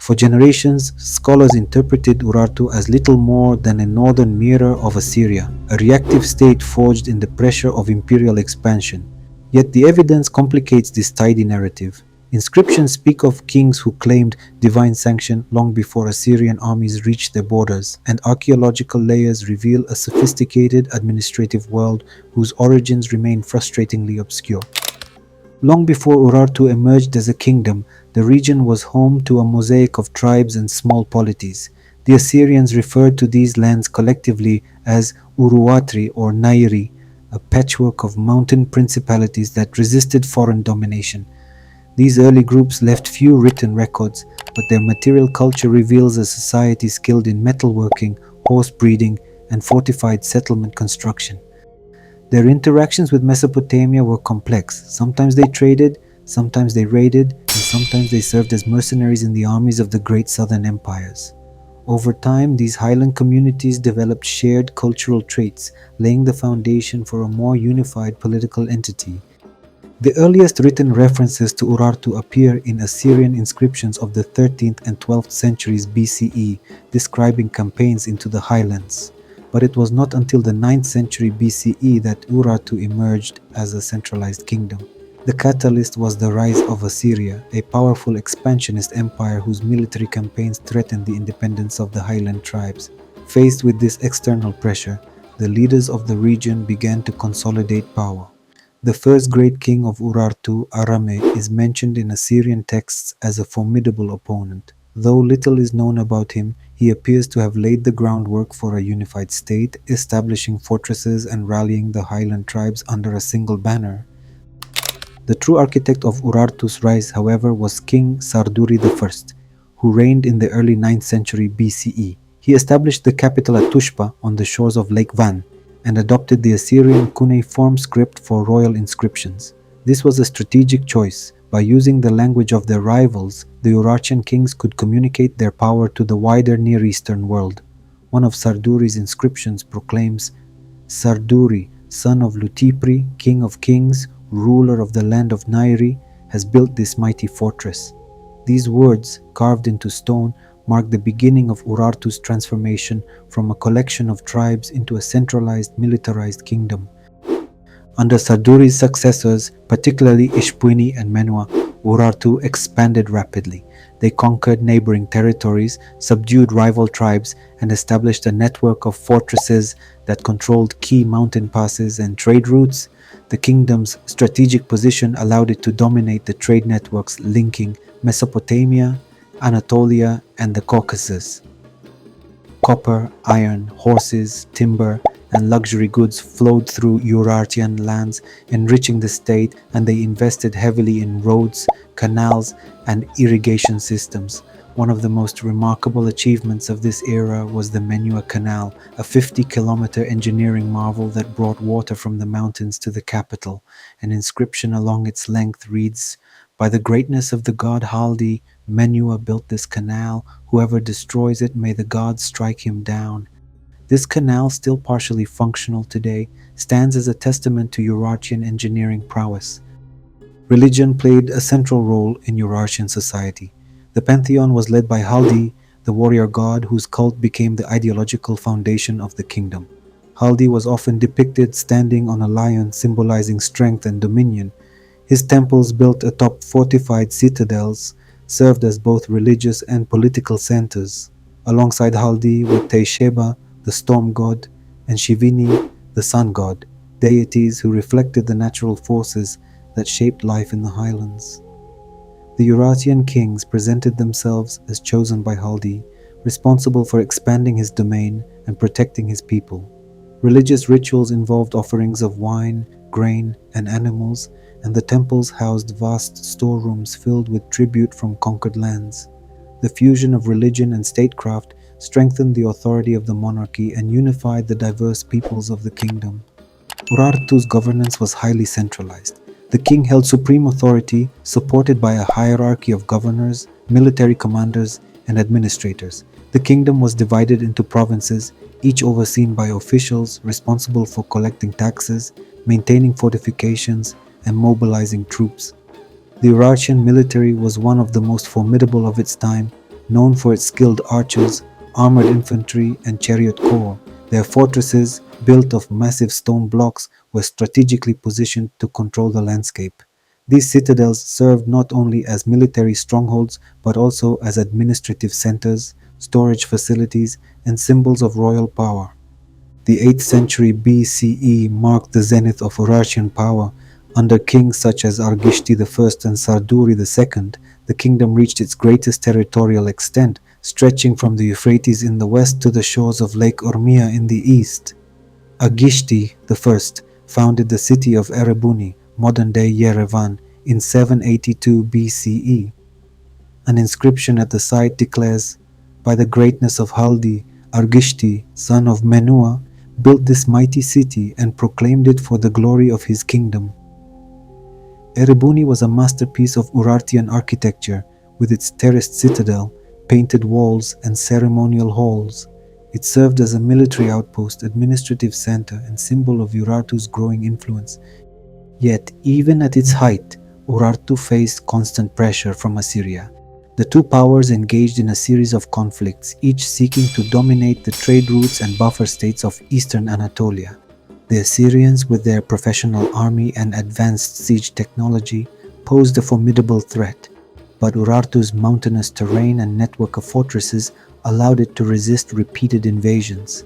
For generations, scholars interpreted Urartu as little more than a northern mirror of Assyria, a reactive state forged in the pressure of imperial expansion. Yet the evidence complicates this tidy narrative. Inscriptions speak of kings who claimed divine sanction long before Assyrian armies reached their borders, and archaeological layers reveal a sophisticated administrative world whose origins remain frustratingly obscure. Long before Urartu emerged as a kingdom, the region was home to a mosaic of tribes and small polities. The Assyrians referred to these lands collectively as Uruatri or Nairi, a patchwork of mountain principalities that resisted foreign domination. These early groups left few written records, but their material culture reveals a society skilled in metalworking, horse breeding, and fortified settlement construction. Their interactions with Mesopotamia were complex. Sometimes they traded, sometimes they raided, and sometimes they served as mercenaries in the armies of the great southern empires. Over time, these highland communities developed shared cultural traits, laying the foundation for a more unified political entity. The earliest written references to Urartu appear in Assyrian inscriptions of the 13th and 12th centuries BCE, describing campaigns into the highlands. But it was not until the 9th century BCE that Urartu emerged as a centralized kingdom. The catalyst was the rise of Assyria, a powerful expansionist empire whose military campaigns threatened the independence of the highland tribes. Faced with this external pressure, the leaders of the region began to consolidate power. The first great king of Urartu, Arame, is mentioned in Assyrian texts as a formidable opponent. Though little is known about him, he appears to have laid the groundwork for a unified state, establishing fortresses and rallying the highland tribes under a single banner. The true architect of Urartu's rise, however, was King Sarduri I, who reigned in the early 9th century BCE. He established the capital at Tushpa on the shores of Lake Van, and adopted the Assyrian cuneiform script for royal inscriptions. This was a strategic choice. By using the language of their rivals, the Urartian kings could communicate their power to the wider Near Eastern world. One of Sarduri's inscriptions proclaims, "Sarduri, son of Lutipri, king of kings, ruler of the land of Nairi, has built this mighty fortress." These words, carved into stone, mark the beginning of Urartu's transformation from a collection of tribes into a centralized, militarized kingdom. Under Sarduri's successors, particularly Ishpuini and Menua, Urartu expanded rapidly. They conquered neighboring territories, subdued rival tribes, and established a network of fortresses that controlled key mountain passes and trade routes. The kingdom's strategic position allowed it to dominate the trade networks linking Mesopotamia, Anatolia, and the Caucasus. Copper, iron, horses, timber, and luxury goods flowed through Urartian lands, enriching the state, and they invested heavily in roads, canals, and irrigation systems. One of the most remarkable achievements of this era was the Menua Canal, a 50-kilometer engineering marvel that brought water from the mountains to the capital. An inscription along its length reads, "By the greatness of the god Haldi, Menua built this canal. Whoever destroys it, may the gods strike him down." This canal, still partially functional today, stands as a testament to Urartian engineering prowess. Religion played a central role in Urartian society. The pantheon was led by Haldi, the warrior god whose cult became the ideological foundation of the kingdom. Haldi was often depicted standing on a lion, symbolizing strength and dominion. His temples, built atop fortified citadels, served as both religious and political centers. Alongside Haldi were Teisheba, the storm god, and Shivini, the sun god, deities who reflected the natural forces that shaped life in the highlands. The Urartian kings presented themselves as chosen by Haldi, responsible for expanding his domain and protecting his people. Religious rituals involved offerings of wine, grain, and animals, and the temples housed vast storerooms filled with tribute from conquered lands. The fusion of religion and statecraft strengthened the authority of the monarchy and unified the diverse peoples of the kingdom. Urartu's governance was highly centralized. The king held supreme authority, supported by a hierarchy of governors, military commanders, and administrators. The kingdom was divided into provinces, each overseen by officials responsible for collecting taxes, maintaining fortifications, and mobilizing troops. The Urartian military was one of the most formidable of its time, known for its skilled archers, armored infantry, and chariot corps. Their fortresses, built of massive stone blocks, were strategically positioned to control the landscape. These citadels served not only as military strongholds but also as administrative centers, storage facilities, and symbols of royal power. The 8th century BCE marked the zenith of Urartian power. Under kings such as Argishti I and Sarduri II, the kingdom reached its greatest territorial extent, stretching from the Euphrates in the west to the shores of Lake Urmia in the east. Argishti I founded the city of Erebuni, modern-day Yerevan, in 782 BCE. An inscription at the site declares, "By the greatness of Haldi, Argishti, son of Menua, built this mighty city and proclaimed it for the glory of his kingdom." Erebuni was a masterpiece of Urartian architecture, with its terraced citadel, painted walls, and ceremonial halls. It served as a military outpost, administrative center, and symbol of Urartu's growing influence. Yet, even at its height, Urartu faced constant pressure from Assyria. The two powers engaged in a series of conflicts, each seeking to dominate the trade routes and buffer states of eastern Anatolia. The Assyrians, with their professional army and advanced siege technology, posed a formidable threat, but Urartu's mountainous terrain and network of fortresses allowed it to resist repeated invasions.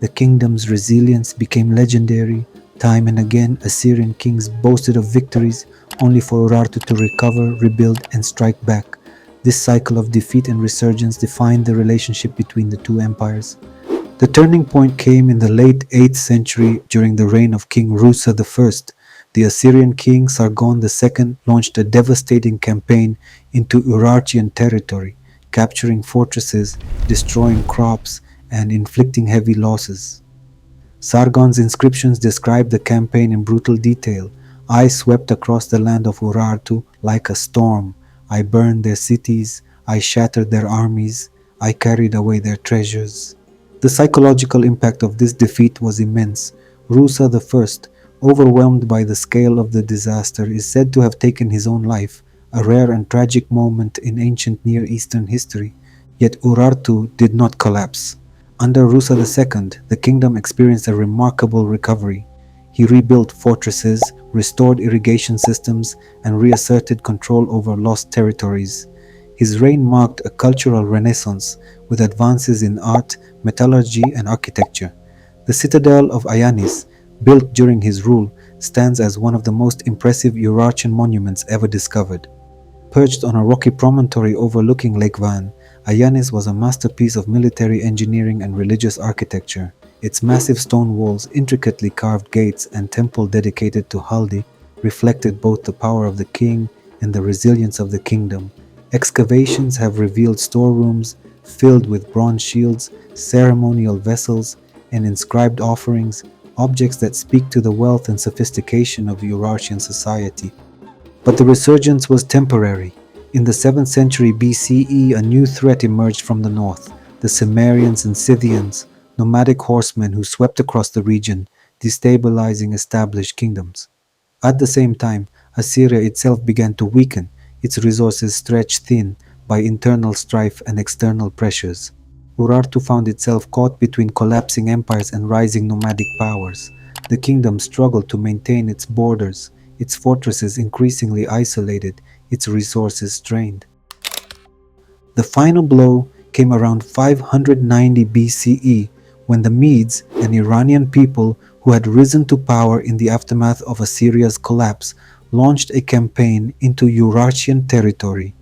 The kingdom's resilience became legendary. Time and again, Assyrian kings boasted of victories, only for Urartu to recover, rebuild, and strike back. This cycle of defeat and resurgence defined the relationship between the two empires. The turning point came in the late 8th century during the reign of King Rusa I. The Assyrian king Sargon II launched a devastating campaign into Urartian territory, capturing fortresses, destroying crops, and inflicting heavy losses. Sargon's inscriptions describe the campaign in brutal detail. "I swept across the land of Urartu like a storm. I burned their cities. I shattered their armies. I carried away their treasures." The psychological impact of this defeat was immense. Rusa I, overwhelmed by the scale of the disaster, is said to have taken his own life, a rare and tragic moment in ancient Near Eastern history. Yet Urartu did not collapse. Under Rusa II, the kingdom experienced a remarkable recovery. He rebuilt fortresses, restored irrigation systems, and reasserted control over lost territories. His reign marked a cultural renaissance, with advances in art, metallurgy, and architecture. The citadel of Ayanis, built during his rule, stands as one of the most impressive Urartian monuments ever discovered. Perched on a rocky promontory overlooking Lake Van, Ayanis was a masterpiece of military engineering and religious architecture. Its massive stone walls, intricately carved gates, and temple dedicated to Haldi reflected both the power of the king and the resilience of the kingdom. Excavations have revealed storerooms filled with bronze shields, ceremonial vessels, and inscribed offerings, objects that speak to the wealth and sophistication of Urartian society. But the resurgence was temporary. In the 7th century BCE, a new threat emerged from the north: the Cimmerians and Scythians, nomadic horsemen who swept across the region, destabilizing established kingdoms. At the same time, Assyria itself began to weaken, its resources stretched thin by internal strife and external pressures. Urartu found itself caught between collapsing empires and rising nomadic powers. The kingdom struggled to maintain its borders, its fortresses increasingly isolated, its resources strained. The final blow came around 590 BCE, when the Medes, an Iranian people who had risen to power in the aftermath of Assyria's collapse, launched a campaign into Urartian territory.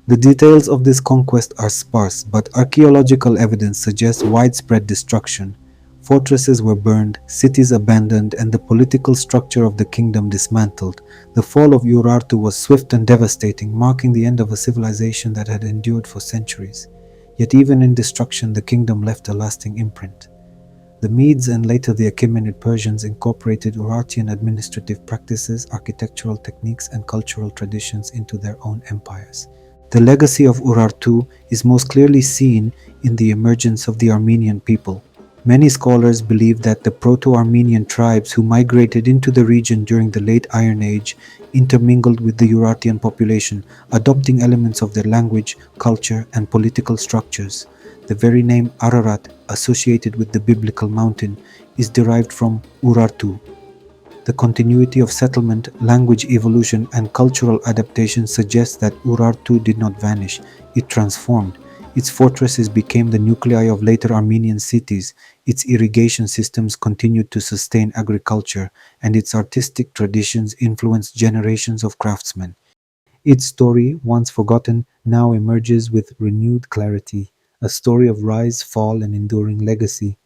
The details of this conquest are sparse, but archaeological evidence suggests widespread destruction. Fortresses were burned, cities abandoned, and the political structure of the kingdom dismantled. The fall of Urartu was swift and devastating, marking the end of a civilization that had endured for centuries. Yet even in destruction, the kingdom left a lasting imprint. The Medes and later the Achaemenid Persians incorporated Urartian administrative practices, architectural techniques, and cultural traditions into their own empires. The legacy of Urartu is most clearly seen in the emergence of the Armenian people. Many scholars believe that the Proto-Armenian tribes who migrated into the region during the Late Iron Age intermingled with the Urartian population, adopting elements of their language, culture, and political structures. The very name Ararat, associated with the biblical mountain, is derived from Urartu. The continuity of settlement, language evolution, and cultural adaptation suggests that Urartu did not vanish, it transformed. Its fortresses became the nuclei of later Armenian cities, its irrigation systems continued to sustain agriculture, and its artistic traditions influenced generations of craftsmen. Its story, once forgotten, now emerges with renewed clarity, a story of rise, fall, and enduring legacy.